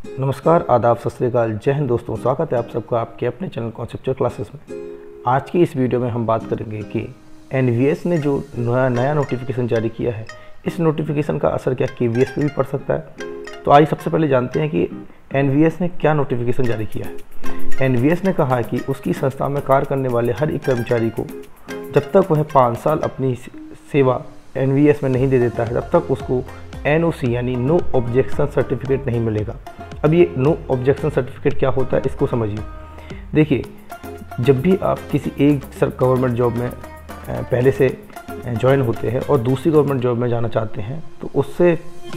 नमस्कार, आदाब, सत श्री अकाल, जय हिंद दोस्तों। स्वागत है आप सबका आपके अपने चैनल कॉन्सेप्चुअल क्लासेस में। आज की इस वीडियो में हम बात करेंगे कि एनवीएस ने जो नया नोटिफिकेशन जारी किया है, इस नोटिफिकेशन का असर क्या केवीएस पे भी पड़ सकता है। तो आइए सबसे पहले जानते हैं कि एनवीएस ने क्या नोटिफिकेशन जारी किया है। एनवीएस ने कहा है कि उसकी संस्था में कार्य करने वाले हर एक कर्मचारी को जब तक वह 5 साल अपनी सेवा एनवीएस में नहीं दे देता है, तब तक उसको एनओसी यानी नो ऑब्जेक्शन सर्टिफिकेट नहीं मिलेगा। अब ये नो ऑब्जेक्शन सर्टिफिकेट क्या होता है, इसको समझिए। देखिए, जब भी आप किसी एक गवर्नमेंट जॉब में पहले से ज्वाइन होते हैं और दूसरी गवर्नमेंट जॉब में जाना चाहते हैं, तो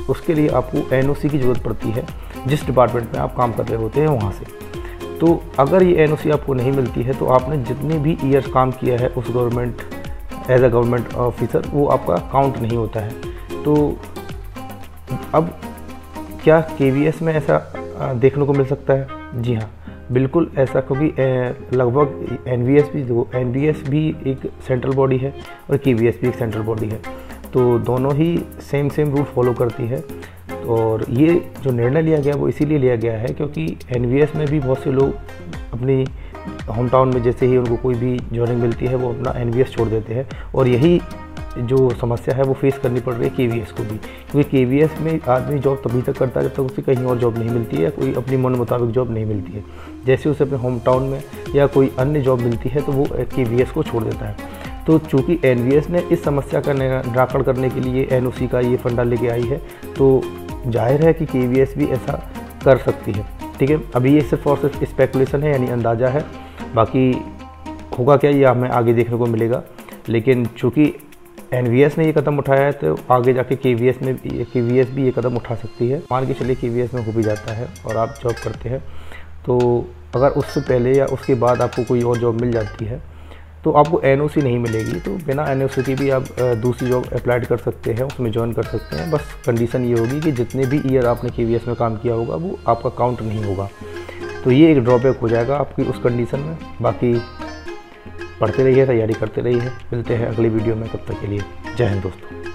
उसके लिए आपको एनओसी की ज़रूरत पड़ती है, जिस डिपार्टमेंट में आप काम कर रहे होते हैं वहाँ से। तो अगर ये एनओसी आपको नहीं मिलती है, तो आपने जितने भी ईयर्स काम किया है उस government as a government officer, वो आपका काउंट नहीं होता है। तो अब क्या केवीएस में ऐसा देखने को मिल सकता है? जी हाँ, बिल्कुल ऐसा, क्योंकि लगभग एनवीएस भी एक सेंट्रल बॉडी है और केवीएस भी एक सेंट्रल बॉडी है, तो दोनों ही सेम रूल फॉलो करती है। और ये जो निर्णय लिया गया वो इसीलिए लिया गया है क्योंकि एनवीएस में भी बहुत से लोग अपनी होम टाउन में जैसे ही उनको कोई भी जॉइनिंग मिलती है, वो अपना एनवीएस छोड़ देते हैं। और यही जो समस्या है वो फेस करनी पड़ रही है केवीएस को भी, क्योंकि केवीएस में आदमी जॉब तभी तक करता है जब तक उसे कहीं और जॉब नहीं मिलती है या कोई अपनी मन मुताबिक जॉब नहीं मिलती है। जैसे उसे अपने होम टाउन में या कोई अन्य जॉब मिलती है तो वो केवीएस को छोड़ देता है। तो चूँकि एनवीएस ने इस समस्या का निराकरण करने के लिए एनओसी का ये फंडा लेके आई है, तो जाहिर है कि केवीएस भी ऐसा कर सकती है। ठीक है, अभी ये सिर्फ और सिर्फ स्पेकुलेशन है, यानी अंदाज़ा है। बाकी होगा क्या, ये हमें आगे देखने को मिलेगा। लेकिन चूँकि एनवीएस ने ये कदम उठाया है, तो आगे जाके केवीएस भी ये कदम उठा सकती है। मान के चलिए केवीएस में हो भी जाता है और आप जॉब करते हैं, तो अगर उससे पहले या उसके बाद आपको कोई और जॉब मिल जाती है तो आपको एनओसी नहीं मिलेगी। तो बिना एनओसी की भी आप दूसरी जॉब अप्लाई कर सकते हैं, उसमें ज्वाइन कर सकते हैं। बस कंडीशन ये होगी कि जितने भी ईयर आपने केवीएस में काम किया होगा वो आपका काउंट नहीं होगा। तो ये एक ड्रॉबैक हो जाएगा आपकी उस कंडीशन में। बाकी पढ़ते रहिए, तैयारी करते रहिए। मिलते हैं अगली वीडियो में, तब तक के लिए जय हिंद दोस्तों।